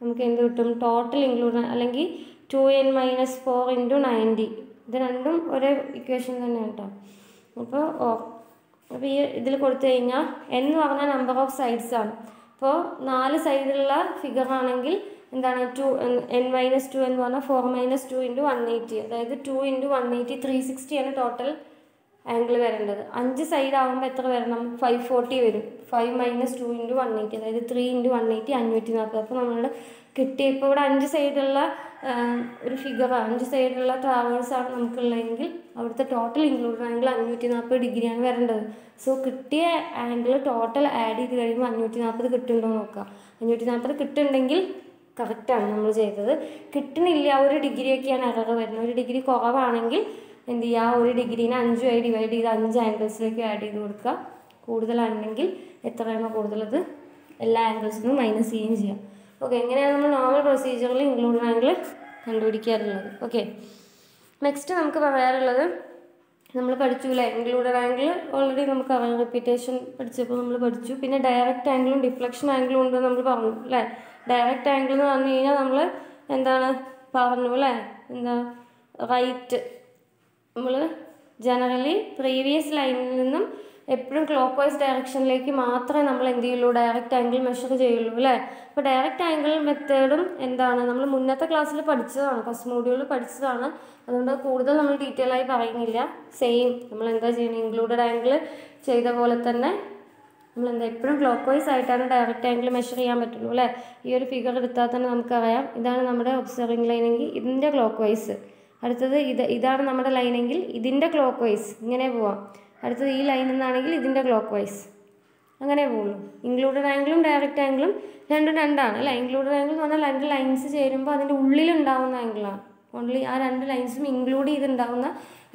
നമുക്ക് എന്ത് കിട്ടും, ടോട്ടൽ ഇൻക്ലൂഡ് അല്ലെങ്കിൽ 2n - 4 × 90. ഇത് രണ്ടും ഒരേ ഇക്വേഷൻ തന്നെയാണ് കേട്ടോ. അപ്പോൾ ഈ ഇതിൽ കൊടുത്തു കഴിഞ്ഞാൽ n എന്ന് പറഞ്ഞാൽ നമ്പർ ഓഫ് സൈഡ്സ് ആണ്. അപ്പോൾ 4 സൈഡിലുള്ള ഫിഗർ ആണെങ്കിൽ എന്താണ് n-2 എന്ന് പറഞ്ഞാൽ 4 - 2 × 180, അതായത് 2 × 180 360 ആണ് ടോട്ടൽ ആംഗിൾ വരേണ്ടത്. 5 സൈഡ് ആകുമ്പോൾ എത്ര വരണം, 540 വരും. 5 - 2 × 180 അതായത് 3 × 180 540. അപ്പോൾ നമ്മൾ കിട്ടിയ ഇപ്പോൾ ഇവിടെ 5 സൈഡുള്ള ഒരു ഫിഗർ, 5 സൈഡുള്ള ട്രാവേഴ്സാണ് നമുക്കുള്ളതെങ്കിൽ അവിടുത്തെ ടോട്ടൽ ഇൻക്ലൂഡഡ് ആംഗിൾ 540 ഡിഗ്രിയാണ് വരേണ്ടത്. സോ കിട്ടിയ ആംഗിൾ ടോട്ടൽ ആഡ് ചെയ്ത് കഴിയുമ്പോൾ 540 കിട്ടുന്നുണ്ടോ നോക്കുക. 540 കിട്ടുന്നുണ്ടെങ്കിൽ കറക്റ്റാണ് നമ്മൾ ചെയ്തത്. കിട്ടുന്നില്ല, 1 ഡിഗ്രിയൊക്കെയാണ് എറർ വരുന്നത്. 1 ഡിഗ്രി കുറവാണെങ്കിൽ എന്ത് ചെയ്യുക, 1 ഡിഗ്രീനെ 5 ഡിവൈഡ് ചെയ്ത് 5 ആംഗിൾസിലേക്ക് ആഡ് ചെയ്ത് കൊടുക്കുക. കൂടുതലാണെങ്കിൽ എത്രയാണോ കൂടുതലത് എല്ലാ ആംഗിൾസിനും മൈനസ് ചെയ്യുകയും ചെയ്യാം. ഓക്കെ, എങ്ങനെയാണ് നമ്മൾ നോർമൽ പ്രൊസീജിയറിൽ ഇൻക്ലൂഡഡ് ആംഗിൾ കണ്ടുപിടിക്കാറുള്ളത്. ഓക്കെ, നെക്സ്റ്റ് നമുക്ക് പറയാറുള്ളത്, നമ്മൾ പഠിച്ചു അല്ലേ, ഇൻക്ലൂഡഡ് ആംഗിൾ ഓൾറെഡി നമുക്ക് അറിയാം, റിപ്പീറ്റേഷൻ പഠിച്ചപ്പോൾ നമ്മൾ പഠിച്ചു. പിന്നെ ഡയറക്റ്റ് ആംഗിളും ഡിഫ്ലക്ഷൻ ആംഗിളും ഉണ്ടെന്ന് നമ്മൾ പറഞ്ഞു അല്ലേ. ഡയറക്റ്റ് ആംഗിൾ എന്ന് പറഞ്ഞു കഴിഞ്ഞാൽ നമ്മൾ എന്താണ് പറഞ്ഞു അല്ലേ, എന്താ റൈറ്റ്, നമ്മൾ ജനറലി പ്രീവിയസ് ലൈനിൽ നിന്നും എപ്പോഴും ക്ലോക്ക് വൈസ് ഡയറക്ഷനിലേക്ക് മാത്രമേ നമ്മൾ എന്ത് ചെയ്യുള്ളൂ, ഡയറക്റ്റ് ആംഗിൾ മെഷർ ചെയ്യുള്ളൂ അല്ലേ. അപ്പോൾ ഡയറക്റ്റ് ആംഗിൾ മെത്തേഡും എന്താണ് നമ്മൾ മുന്നത്തെ ക്ലാസ്സിൽ പഠിച്ചതാണ്, ഫസ്റ്റ് മോഡ്യൂളിൽ പഠിച്ചതാണ്. അതുകൊണ്ട് കൂടുതൽ നമ്മൾ ഡീറ്റെയിൽ ആയി പറയുന്നില്ല. സെയിം നമ്മൾ എന്താ ചെയ്യുന്നത്, ഇൻക്ലൂഡഡ് ആംഗിൾ ചെയ്ത പോലെ തന്നെ നമ്മൾ എന്താ എപ്പോഴും ക്ലോക്ക് വൈസ് ആയിട്ടാണ് ഡയറക്റ്റ് ആംഗിൾ മെഷർ ചെയ്യാൻ പറ്റുള്ളൂ അല്ലേ. ഈ ഒരു ഫിഗർ എടുത്താൽ തന്നെ നമുക്കറിയാം, ഇതാണ് നമ്മുടെ ഒബ്സർവിങ് ലൈനെങ്കിൽ ഇതിൻ്റെ ക്ലോക്ക് വൈസ്, അടുത്തത് ഇതാണ് നമ്മുടെ ലൈനെങ്കിൽ ഇതിൻ്റെ ക്ലോക്ക് വൈസ്, ഇങ്ങനെ പോവാം. അടുത്തത് ഈ ലൈൻ എന്നാണെങ്കിൽ ഇതിൻ്റെ ക്ലോക്ക് വൈസ്, അങ്ങനെ പോകുള്ളൂ. ഇൻക്ലൂഡഡ് ആംഗിളും ഡയറക്റ്റ് ആംഗിളും രണ്ടും രണ്ടാണ് അല്ലേ. ഇൻക്ലൂഡഡ് ആംഗിൾ എന്ന് പറഞ്ഞാൽ 2 ലൈൻസ് ചേരുമ്പോൾ അതിൻ്റെ ഉള്ളിലുണ്ടാവുന്ന ആംഗിളാണ്, ഓൺലി ആ 2 ലൈൻസും ഇൻക്ലൂഡ് ചെയ്തുണ്ടാവുന്ന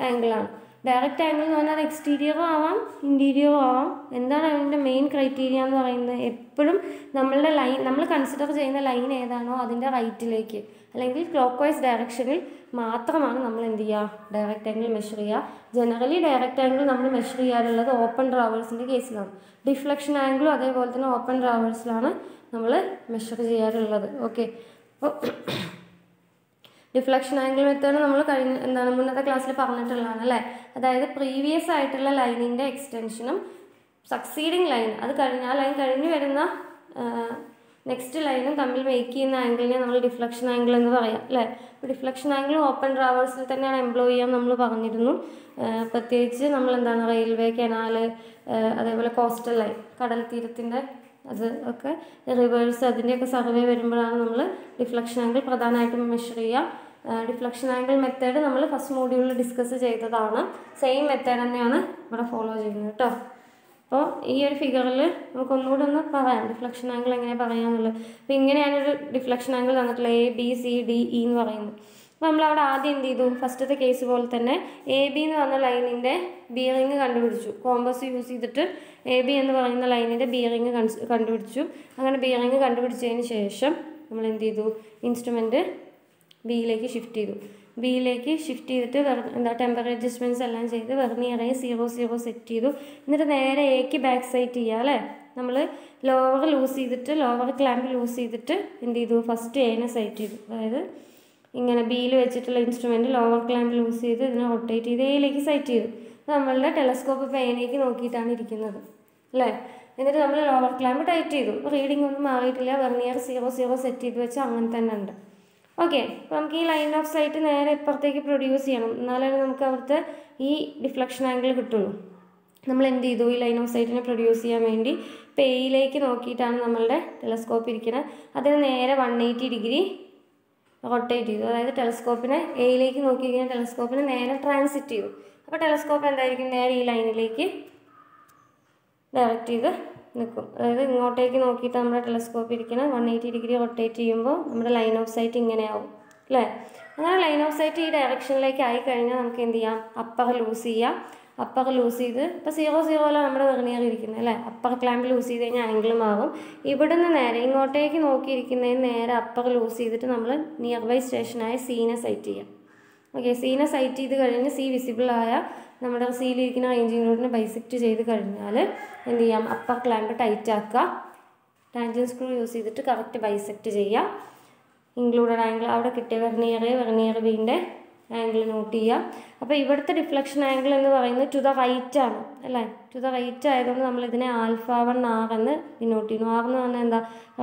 ആംഗിളാണ്. ഡയറക്റ്റ് ആംഗിൾ എന്ന് പറഞ്ഞാൽ എക്സ്റ്റീരിയറും ആവാം ഇൻറ്റീരിയറും ആവാം. എന്താണ് അതിൻ്റെ മെയിൻ ക്രൈറ്റീരിയ എന്ന് പറയുന്നത്, എപ്പോഴും നമ്മളുടെ ലൈൻ, നമ്മൾ കൺസിഡർ ചെയ്യുന്ന ലൈൻ ഏതാണോ അതിൻ്റെ റൈറ്റിലേക്ക് അല്ലെങ്കിൽ ക്ലോക്ക് വൈസ് ഡയറക്ഷനിൽ മാത്രമാണ് നമ്മൾ എന്ത് ചെയ്യുക, ഡയറക്റ്റ് ആംഗിൾ മെഷർ ചെയ്യുക. ജനറലി ഡയറക്റ്റ് ആംഗിൾ നമ്മൾ മെഷർ ചെയ്യാറുള്ളത് ഓപ്പൺ ട്രാവേഴ്സിൻ്റെ കേസിലാണ്. ഡിഫ്ലക്ഷൻ ആംഗിളും അതേപോലെ തന്നെ ഓപ്പൺ ട്രാവേഴ്സിലാണ് നമ്മൾ മെഷർ ചെയ്യാറുള്ളത്. ഓക്കെ, അപ്പോൾ ഡിഫ്ലക്ഷൻ ആംഗിൾ മെത്തേഡ് നമ്മൾ മുന്നത്തെ ക്ലാസ്സിൽ പറഞ്ഞിട്ടുള്ളതാണ് അല്ലേ. അതായത് പ്രീവിയസ് ആയിട്ടുള്ള ലൈനിൻ്റെ എക്സ്റ്റൻഷനും സക്സീഡിങ് ലൈൻ അത് കഴിഞ്ഞ് ആ ലൈൻ കഴിഞ്ഞ് വരുന്ന നെക്സ്റ്റ് ലൈനും തമ്മിൽ മേക്ക് ചെയ്യുന്ന ആംഗിളിനെ നമ്മൾ ഡിഫ്ലക്ഷൻ ആംഗിൾ എന്ന് പറയാം അല്ലേ. അപ്പോൾ ഡിഫ്ലക്ഷൻ ആംഗിൾ ഓപ്പൺ ട്രാവേഴ്സിൽ തന്നെയാണ് എംപ്ലോയ് ചെയ്യാൻ നമ്മൾ പറഞ്ഞിരുന്നു. പ്രത്യേകിച്ച് നമ്മൾ എന്താണ് റെയിൽവേ, കനാല്, അതേപോലെ കോസ്റ്റൽ ലൈൻ, കടൽ തീരത്തിൻ്റെ അത് ഒക്കെ റിവേഴ്സ് അതിൻ്റെയൊക്കെ സർവേ വരുമ്പോഴാണ് നമ്മൾ ഡിഫ്ലക്ഷൻ ആംഗിൾ പ്രധാനമായിട്ടും മെഷർ ചെയ്യുക. ഡിഫ്ലക്ഷൻ ആംഗിൾ മെത്തേഡ് നമ്മൾ ഫസ്റ്റ് മോഡ്യൂളിൽ ഡിസ്കസ് ചെയ്തതാണ്. സെയിം മെത്തേഡ് തന്നെയാണ് ഇവിടെ ഫോളോ ചെയ്യുന്നത് കേട്ടോ. അപ്പോൾ ഈ ഒരു ഫിഗറിൽ നമുക്കൊന്നുകൂടെ ഒന്ന് പറയാം ഡിഫ്ലക്ഷൻ ആംഗിൾ എങ്ങനെ പറയാമെന്നുള്ളത്. അപ്പോൾ ഇങ്ങനെയാണൊരു ഡിഫ്ലക്ഷൻ ആംഗിൾ തന്നിട്ടുള്ളത് ABCDE എന്ന് പറയുന്നത്. അപ്പോൾ നമ്മളവിടെ ആദ്യം എന്ത് ചെയ്തു, ഫസ്റ്റത്തെ കേസ് പോലെ തന്നെ AB എന്ന് പറഞ്ഞ ലൈനിൻ്റെ ബിയറിങ് കണ്ടുപിടിച്ചു. കോമ്പസ് യൂസ് ചെയ്തിട്ട് AB എന്ന് പറയുന്ന ലൈനിൻ്റെ ബിയറിങ് കണ്ടുപിടിച്ചു. അങ്ങനെ ബിയറിങ് കണ്ടുപിടിച്ചതിന് ശേഷം നമ്മൾ എന്ത് ചെയ്തു, ഇൻസ്ട്രുമെൻറ്റ് ബിയിലേക്ക് ഷിഫ്റ്റ് ചെയ്തു. ബിയിലേക്ക് ഷിഫ്റ്റ് ചെയ്തിട്ട് ടെമ്പറേച്ചർ അഡ്ജസ്റ്റ്മെൻറ്റ്സ് എല്ലാം ചെയ്ത് വെർനിയറെ 0 സെറ്റ് ചെയ്തു. എന്നിട്ട് നേരെ Aക്ക് ബാക്ക് സൈറ്റ് ചെയ്യുക അല്ലേ. നമ്മൾ ലോവർ ലൂസ് ചെയ്തിട്ട് ലോവർ ക്ലാമ്പ് ലൂസ് ചെയ്തിട്ട് എന്ത് ചെയ്തു, ഫസ്റ്റ് Aനെ സൈറ്റ് ചെയ്തു. അതായത് ഇങ്ങനെ ബിയിൽ വെച്ചിട്ടുള്ള ഇൻസ്ട്രുമെൻറ്റ് ലോവർ ക്ലാമ്പ് ലൂസ് ചെയ്ത് ഇതിനെ റൊട്ടേറ്റ് ചെയ്ത് Aയിലേക്ക് സൈറ്റ് ചെയ്തു. നമ്മളുടെ ടെലസ്കോപ്പ് ഇപ്പോൾ Aയിലേക്ക് നോക്കിയിട്ടാണ് ഇരിക്കുന്നത് അല്ലേ. എന്നിട്ട് നമ്മൾ ലോവർ ക്ലാമ്പ് ടൈറ്റ് ചെയ്തു. റീഡിംഗ് ഒന്നും മാറിയിട്ടില്ല. വെർനിയർ 0 സെറ്റ് ചെയ്ത് വെച്ചാൽ അങ്ങനെ തന്നെ ഉണ്ട്. ഓക്കെ, അപ്പോൾ നമുക്ക് ഈ ലൈൻ ഓഫ് സൈറ്റ് നേരെ ഇപ്പുറത്തേക്ക് പ്രൊഡ്യൂസ് ചെയ്യണം, എന്നാലേ നമുക്ക് അവിടുത്തെ ഈ ഡിഫ്ലക്ഷൻ ആംഗിൾ കിട്ടുള്ളൂ. നമ്മൾ എന്ത് ചെയ്തു, ഈ ലൈൻ ഓഫ് സൈറ്റിനെ പ്രൊഡ്യൂസ് ചെയ്യാൻ വേണ്ടി ഇപ്പോൾ Aയിലേക്ക് നോക്കിയിട്ടാണ് നമ്മളുടെ ടെലസ്കോപ്പ് ഇരിക്കുന്നത്. അതിന് നേരെ 180 ഡിഗ്രി റൊട്ടേറ്റ് ചെയ്തു. അതായത് ടെലസ്കോപ്പിനെ Aയിലേക്ക് നോക്കിയിരിക്കുന്ന ടെലസ്കോപ്പിനെ നേരെ ട്രാൻസിറ്റ് ചെയ്തു. അപ്പോൾ ടെലസ്കോപ്പ് എന്തായിരിക്കും, നേരെ ഈ ലൈനിലേക്ക് ഡയറക്റ്റ് ചെയ്ത് നിൽക്കും. അതായത് ഇങ്ങോട്ടേക്ക് നോക്കിയിട്ട് നമ്മുടെ ടെലസ്കോപ്പ് ഇരിക്കുന്ന 180 ഡിഗ്രി റൊട്ടേറ്റ് ചെയ്യുമ്പോൾ നമ്മുടെ ലൈൻ ഓഫ് സൈറ്റ് ഇങ്ങനെയാവും അല്ലേ. അങ്ങനെ ലൈൻ ഓഫ് സൈറ്റ് ഈ ഡയറക്ഷനിലേക്ക് ആയിക്കഴിഞ്ഞാൽ നമുക്ക് എന്ത് ചെയ്യാം, അപ്പർ ലൂസ് ചെയ്യാം. അപ്പർ ലൂസ് ചെയ്ത് ഇപ്പോൾ 0 നമ്മുടെ വെർനിയർ ഇരിക്കുന്നത് അല്ലേ. അപ്പർ ക്ലാമ്പ് ലൂസ് ചെയ്ത് കഴിഞ്ഞാൽ ആംഗിൾ മാറും. ഇവിടുന്ന് നേരെ ഇങ്ങോട്ടേക്ക് നോക്കിയിരിക്കുന്നതിന് നേരെ അപ്പർ ലൂസ് ചെയ്തിട്ട് നമ്മൾ നിയർ ബൈ സ്റ്റേഷനായ Cനെ സൈറ്റ് ചെയ്യാം. ഓക്കെ, Cനെ സൈറ്റ് ചെയ്ത് കഴിഞ്ഞ് C വിസിബിൾ ആയ നമ്മുടെ Cയിലിരിക്കുന്ന റേഞ്ചിങ് റോഡിനെ ബൈസെക്റ്റ് ചെയ്ത് കഴിഞ്ഞാൽ എന്ത് ചെയ്യാം, അപ്പർ ക്ലാമ്പ് ടൈറ്റ് ആക്കുക. ടാൻജൻറ്റ് സ്ക്രൂ യൂസ് ചെയ്തിട്ട് കറക്റ്റ് ബൈസെക്റ്റ് ചെയ്യുക. ഇൻക്ലൂഡഡ് ആംഗിൾ അവിടെ കിട്ടിയ വെർനിയർ ബീൻ്റെ ആംഗിൾ നോട്ട് ചെയ്യുക. അപ്പോൾ ഇവിടുത്തെ ഡിഫ്ലക്ഷൻ ആംഗിൾ എന്ന് പറയുന്നത് ടു ദ റൈറ്റ് ആണ് അല്ലേ. ടു ദ റൈറ്റ് ആയതുകൊണ്ട് നമ്മളിതിനെ α1R എന്ന് ഡിനോട്ട് ചെയ്യുന്നു. R എന്ന് പറഞ്ഞാൽ എന്താ,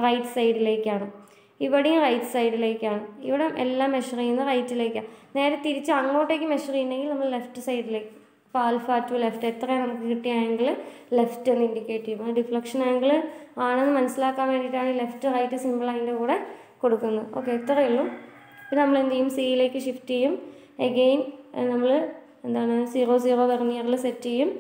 റൈറ്റ് സൈഡിലേക്കാണ്. ഇവിടെയും റൈറ്റ് സൈഡിലേക്കാണ്. ഇവിടെ എല്ലാം മെഷർ ചെയ്യുന്ന റൈറ്റിലേക്കാണ്. നേരെ തിരിച്ച് അങ്ങോട്ടേക്ക് മെഷർ ചെയ്യണമെങ്കിൽ നമ്മൾ ലെഫ്റ്റ് സൈഡിലേക്ക്. അപ്പോൾ α2 ലെഫ്റ്റ്, എത്രയാണ് നമുക്ക് കിട്ടിയ ആംഗിൾ ലെഫ്റ്റ് എന്ന് ഇൻഡിക്കേറ്റ് ചെയ്യും. ഡിഫ്ലക്ഷൻ ആംഗിൾ ആണെന്ന് മനസ്സിലാക്കാൻ വേണ്ടിയിട്ടാണ് ലെഫ്റ്റ് റൈറ്റ് സിമ്പിൾ അതിൻ്റെ കൂടെ കൊടുക്കുന്നത്. ഓക്കെ, ഇത്രയേ ഉള്ളൂ. പിന്നെ നമ്മൾ എന്ത് ചെയ്യും, Cയിലേക്ക് ഷിഫ്റ്റ് ചെയ്യും. എഗെയിൻ നമ്മൾ എന്താണ് 0 വെർനിയറിൽ സെറ്റ് ചെയ്യും.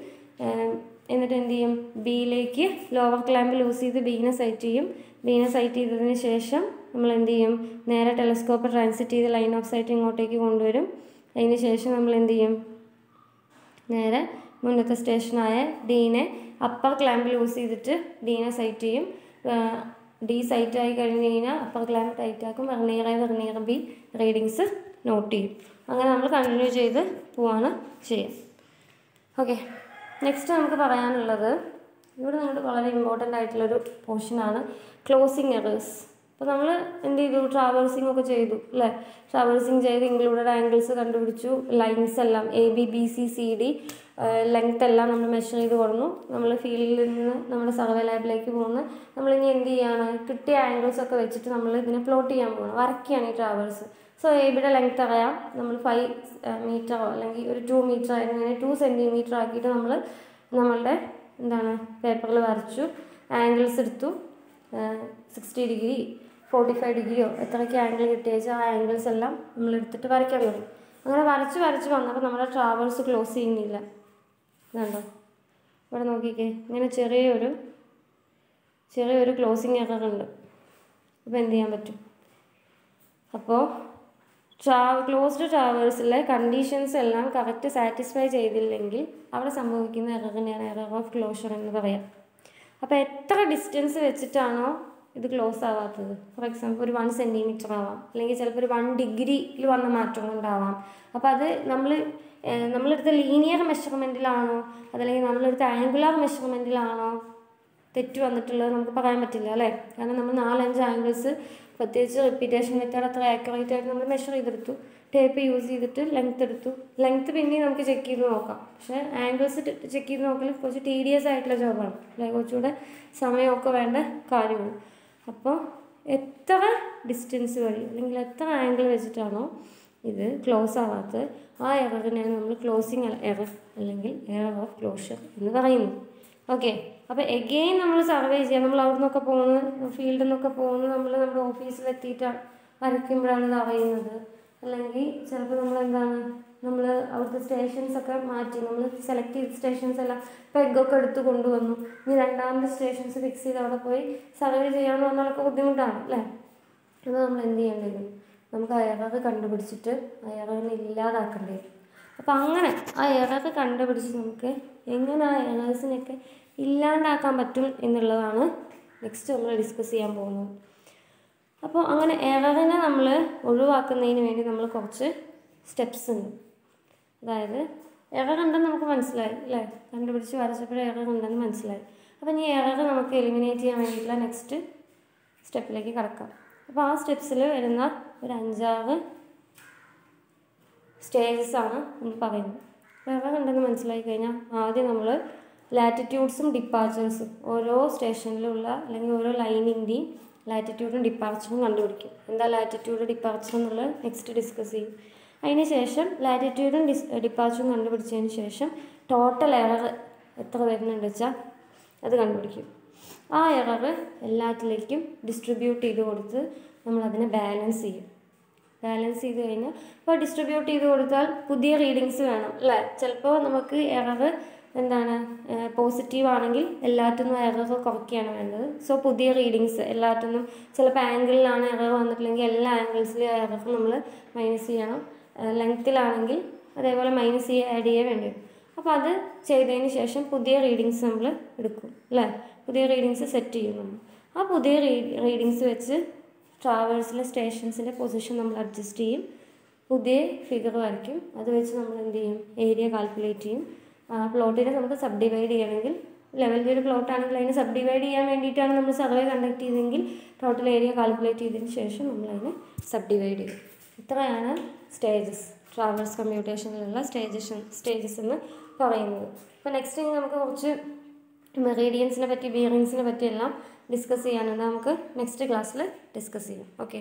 എന്നിട്ട് എന്ത് ചെയ്യും, Bയിലേക്ക് ലോവർ ക്ലാമ്പ് ലൂസ് ചെയ്ത് Bനെ സൈറ്റ് ചെയ്യും. Bനെ സൈറ്റ് ചെയ്തതിന് ശേഷം നമ്മൾ എന്ത് ചെയ്യും, നേരെ ടെലസ്കോപ്പ് ട്രാൻസിറ്റ് ചെയ്ത് ലൈൻ ഓഫ് സൈറ്റ് ഇങ്ങോട്ടേക്ക് കൊണ്ടുവരും. അതിന് ശേഷം നമ്മൾ എന്ത് ചെയ്യും, നേരെ മുന്നത്തെ സ്റ്റേഷനായ Dനെ അപ്പർ ക്ലാമ്പ് ലൂസ് ചെയ്തിട്ട് Dനെ സൈറ്റ് ചെയ്യും. D സൈറ്റ് ആയി കഴിഞ്ഞ് കഴിഞ്ഞാൽ അപ്പർ ക്ലാമ്പ് ടൈറ്റ് ആക്കും. വെർനിയർ B റീഡിങ്സ് നോട്ട് ചെയ്യും. അങ്ങനെ നമ്മൾ കണ്ടിന്യൂ ചെയ്ത് പോവാണ് ചെയ്യുക. ഓക്കെ, നെക്സ്റ്റ് നമുക്ക് പറയാനുള്ളത് ഇവിടെ നിങ്ങൾക്ക് വളരെ ഇമ്പോർട്ടൻ്റ് ആയിട്ടുള്ളൊരു പോർഷനാണ് ക്ലോസിങ് എറേഴ്സ്. അപ്പോൾ നമ്മൾ എന്ത് ചെയ്തു, ട്രാവേഴ്സിംഗ് ഒക്കെ ചെയ്തു അല്ലേ. ട്രാവേഴ്സിംഗ് ചെയ്ത് ഇൻക്ലൂഡഡ് ആംഗിൾസ് കണ്ടുപിടിച്ചു. ലൈൻസ് എല്ലാം ABBCCD ലെങ്ത് എല്ലാം നമ്മൾ മെഷർ ചെയ്ത് കൊടുന്നു. നമ്മൾ ഫീൽഡിൽ നിന്ന് നമ്മുടെ സർവേ ലാബിലേക്ക് പോകുന്നു. നമ്മളിനി എന്ത് ചെയ്യാണ്, കിട്ടിയ ആംഗിൾസ് ഒക്കെ വെച്ചിട്ട് നമ്മൾ ഇതിനെ പ്ലോട്ട് ചെയ്യാൻ പോകണം, വരയ്ക്കുകയാണ് ഈ ട്രാവേഴ്സ്. സോ ABയുടെ ലെങ്ത് അറിയാം. നമ്മൾ 5 മീറ്ററോ അല്ലെങ്കിൽ ഒരു 2 മീറ്റർ ആയിരുന്നു, 2 സെൻറ്റിമീറ്റർ ആക്കിയിട്ട് നമ്മൾ നമ്മളുടെ എന്താണ് പേപ്പറിൽ വരച്ചു. ആംഗിൾസ് എടുത്തു. 60 ഡിഗ്രി 45 ഡിഗ്രിയോ എത്രയ്ക്ക് ആംഗിൾ കിട്ടിയേച്ചാൽ ആ ആംഗിൾസ് എല്ലാം നമ്മൾ എടുത്തിട്ട് വരയ്ക്കാൻ തുടങ്ങി. അങ്ങനെ വരച്ച് വന്നപ്പോൾ നമ്മുടെ ട്രാവേഴ്സ് ക്ലോസ് ചെയ്യുന്നില്ല. ഇതുണ്ടോ, ഇവിടെ നോക്കിക്കേ, ഇങ്ങനെ ചെറിയൊരു ക്ലോസിങ് എറർ ഉണ്ട്. അപ്പോൾ എന്ത് ചെയ്യാൻ പറ്റും, അപ്പോൾ ക്ലോസ്ഡ് ട്രാവേഴ്സിലെ കണ്ടീഷൻസ് എല്ലാം കറക്റ്റ് സാറ്റിസ്ഫൈ ചെയ്തില്ലെങ്കിൽ അവിടെ സംഭവിക്കുന്ന എററിനെയാണ് എറർ ഓഫ് ക്ലോഷർ എന്ന് പറയാം. അപ്പോൾ എത്ര ഡിസ്റ്റൻസ് വെച്ചിട്ടാണോ ഇത് ക്ലോസ് ആവാത്തത്, ഫോർ എക്സാമ്പിൾ ഒരു 1 സെൻറ്റിമീറ്റർ ആവാം, അല്ലെങ്കിൽ ചിലപ്പോൾ ഒരു 1 ഡിഗ്രിയിൽ വന്ന മാറ്റം കൊണ്ടാവാം. അപ്പോൾ അത് നമ്മളെടുത്ത ലീനിയർ മെഷർമെൻറ്റിലാണോ അതല്ലെങ്കിൽ നമ്മളെടുത്ത ആംഗുലാർ മെഷർമെൻറ്റിലാണോ തെറ്റ് വന്നിട്ടുള്ളത് നമുക്ക് പറയാൻ പറ്റില്ല അല്ലേ. കാരണം നമ്മൾ 4-5 ആംഗിൾസ് പ്രത്യേകിച്ച് റിപ്പീറ്റേഷൻ മെത്തേഡ് അത്ര ആക്യുറേറ്റ് ആയിട്ട് നമ്മൾ മെഷർ ചെയ്തെടുത്തു. ടേപ്പ് യൂസ് ചെയ്തിട്ട് ലെങ്ത് എടുത്തു. ലെങ്ത് പിന്നെ നമുക്ക് ചെക്ക് ചെയ്ത് നോക്കാം. പക്ഷേ ആംഗിൾസ് ചെക്ക് ചെയ്ത് നോക്കൽ കുറച്ച് ടീഡിയസ് ആയിട്ടുള്ള ജോബാണ് അല്ലെ, കുറച്ചുകൂടെ സമയമൊക്കെ വേണ്ട കാര്യമാണ്. അപ്പോൾ എത്ര ഡിസ്റ്റൻസ് വഴി അല്ലെങ്കിൽ എത്ര ആംഗിൾ വെച്ചിട്ടാണോ ഇത് ക്ലോസ് ആവാത്തത് ആ എററിനെയാണ് നമ്മൾ ക്ലോസിങ് എറർ അല്ലെങ്കിൽ എറർ ഓഫ് ക്ലോഷർ എന്ന് പറയുന്നു. ഓക്കെ, അപ്പോൾ എഗെയിൻ നമ്മൾ സർവേ ചെയ്യാം. നമ്മൾ അവിടെ നിന്നൊക്കെ പോകുന്നത്, ഫീൽഡിൽ നിന്നൊക്കെ പോകുന്നത് നമ്മൾ നമ്മുടെ ഓഫീസിൽ എത്തിയിട്ടാണ് വരയ്ക്കുമ്പോഴാണ് ഇത് അറിയുന്നത്. അല്ലെങ്കിൽ ചിലപ്പോൾ നമ്മൾ അവിടുത്തെ സ്റ്റേഷൻസൊക്കെ മാറ്റി, നമ്മൾ സെലക്ട് ചെയ്ത സ്റ്റേഷൻസ് എല്ലാം പെഗൊക്കെ എടുത്ത് കൊണ്ടുവന്നു. ഇനി രണ്ടാമത്തെ സ്റ്റേഷൻസ് ഫിക്സ് ചെയ്ത് അവിടെ പോയി സർവേ ചെയ്യാമെന്ന് പറഞ്ഞാലൊക്കെ ബുദ്ധിമുട്ടാണ് അല്ലേ. അത് നമ്മൾ എന്ത് ചെയ്യേണ്ടി വരും? നമുക്ക് ആ എറർ കണ്ടുപിടിച്ചിട്ട് ആ എററിനെ ഇല്ലാതാക്കേണ്ടി വരും. അപ്പോൾ അങ്ങനെ ആ എറർ കണ്ടുപിടിച്ച് നമുക്ക് എങ്ങനെ ആ എറേഴ്സിനൊക്കെ ഇല്ലാണ്ടാക്കാൻ പറ്റും എന്നുള്ളതാണ് നെക്സ്റ്റ് നമ്മൾ ഡിസ്കസ് ചെയ്യാൻ പോകുന്നത്. അപ്പോൾ അങ്ങനെ എററിനെ നമ്മൾ ഒഴിവാക്കുന്നതിന് വേണ്ടി നമ്മൾ കുറച്ച് സ്റ്റെപ്സ് ഉണ്ട്. അതായത് എറർ ഉണ്ടെന്ന് നമുക്ക് മനസ്സിലായി അല്ലേ, കണ്ടുപിടിച്ച് വരച്ചപ്പോഴേ എറർ ഉണ്ടെന്ന് മനസ്സിലായി. അപ്പോൾ ഈ എറർ നമുക്ക് എലിമിനേറ്റ് ചെയ്യാൻ വേണ്ടിയിട്ടുള്ള നെക്സ്റ്റ് സ്റ്റെപ്പിലേക്ക് കടക്കാം. അപ്പോൾ ആ സ്റ്റെപ്സിൽ വരുന്ന ഒരു 5-6 സ്റ്റേജസാണ് നമ്മൾ പറയുന്നത്. എറർ ഉണ്ടെന്ന് മനസ്സിലായി കഴിഞ്ഞാൽ ആദ്യം നമ്മൾ ലാറ്റിറ്റ്യൂഡ്സും ഡിപ്പാർച്ചേഴ്സും ഓരോ സ്റ്റേഷനിലുള്ള അല്ലെങ്കിൽ ഓരോ ലൈനിൻ്റെയും ലാറ്റിറ്റ്യൂഡും ഡിപ്പാർച്ചറും കണ്ടുപിടിക്കും. എന്താ ലാറ്റിറ്റ്യൂഡ് ഡിപ്പാർച്ചർ എന്നുള്ളത് നെക്സ്റ്റ് ഡിസ്കസ് ചെയ്യും. അതിന് ശേഷം ലാറ്റിറ്റ്യൂഡും ഡിപ്പാർച്ചറും കണ്ടുപിടിച്ചതിന് ശേഷം ടോട്ടൽ എറർ എത്ര വരുന്നുണ്ട് വെച്ചാൽ അത് കണ്ടുപിടിക്കും. ആ എറർ എല്ലാത്തിലേക്കും ഡിസ്ട്രിബ്യൂട്ട് ചെയ്ത് കൊടുത്ത് നമ്മളതിനെ ബാലൻസ് ചെയ്യും. ബാലൻസ് ചെയ്ത് കഴിഞ്ഞാൽ ഇപ്പോൾ ഡിസ്ട്രിബ്യൂട്ട് ചെയ്ത് കൊടുത്താൽ പുതിയ റീഡിങ്സ് വേണം അല്ലേ. ചിലപ്പോൾ നമുക്ക് എറർ പോസിറ്റീവ് ആണെങ്കിൽ എല്ലാറ്റിനും എറർ കുറയ്ക്കുകയാണ് വേണ്ടത്. സോ പുതിയ റീഡിങ്സ് എല്ലാറ്റിനും, ചിലപ്പോൾ ആംഗിളിലാണ് എറർ വന്നിട്ടില്ലെങ്കിൽ എല്ലാ ആംഗിൾസിലും എറർ നമ്മൾ മൈനസ് ചെയ്യണം. ലെങ്ത്തിലാണെങ്കിൽ അതേപോലെ മൈനസ് ആഡ് ചെയ്യാൻ വേണ്ടി വരും. അപ്പോൾ അത് ചെയ്തതിന് ശേഷം പുതിയ റീഡിങ്സ് നമ്മൾ എടുക്കും അല്ലേ. പുതിയ റീഡിങ്സ് സെറ്റ് ചെയ്യും നമ്മൾ. ആ പുതിയ റീഡിങ്സ് വെച്ച് ട്രാവേഴ്സിലെ സ്റ്റേഷൻസിൻ്റെ പൊസിഷൻ നമ്മൾ അഡ്ജസ്റ്റ് ചെയ്യും. പുതിയ ഫിഗർ വരയ്ക്കും. അത് വെച്ച് നമ്മൾ എന്ത് ചെയ്യും? ഏരിയ കാൽക്കുലേറ്റ് ചെയ്യും. പ്ലോട്ടിനെ നമുക്ക് സബ് ഡിവൈഡ് ചെയ്യണമെങ്കിൽ, ലെവലിൻ്റെ ഒരു പ്ലോട്ട് ആണെങ്കിൽ അതിനെ സബ് ഡിവൈഡ് ചെയ്യാൻ വേണ്ടിയിട്ടാണ് നമ്മൾ സർവേ കണ്ടക്ട് ചെയ്തെങ്കിൽ ടോട്ടൽ ഏരിയ കാൽക്കുലേറ്റ് ചെയ്തതിന് ശേഷം നമ്മളതിനെ സബ് ഡിവൈഡ് ചെയ്യും. ഇത്രയാണ് സ്റ്റേജസ്, ട്രാവേഴ്സ് കമ്പ്യൂട്ടേഷനിലുള്ള സ്റ്റേജസ് എന്ന് പറയുന്നത്. അപ്പോൾ നെക്സ്റ്റ് നമുക്ക് കുറച്ച് മെറീഡിയൻസിനെ പറ്റി, ബിയറിങ്സിനെ പറ്റി എല്ലാം ഡിസ്കസ് ചെയ്യാനുണ്ട്. നമുക്ക് നെക്സ്റ്റ് ക്ലാസ്സിൽ ഡിസ്കസ് ചെയ്യാം. ഓക്കെ.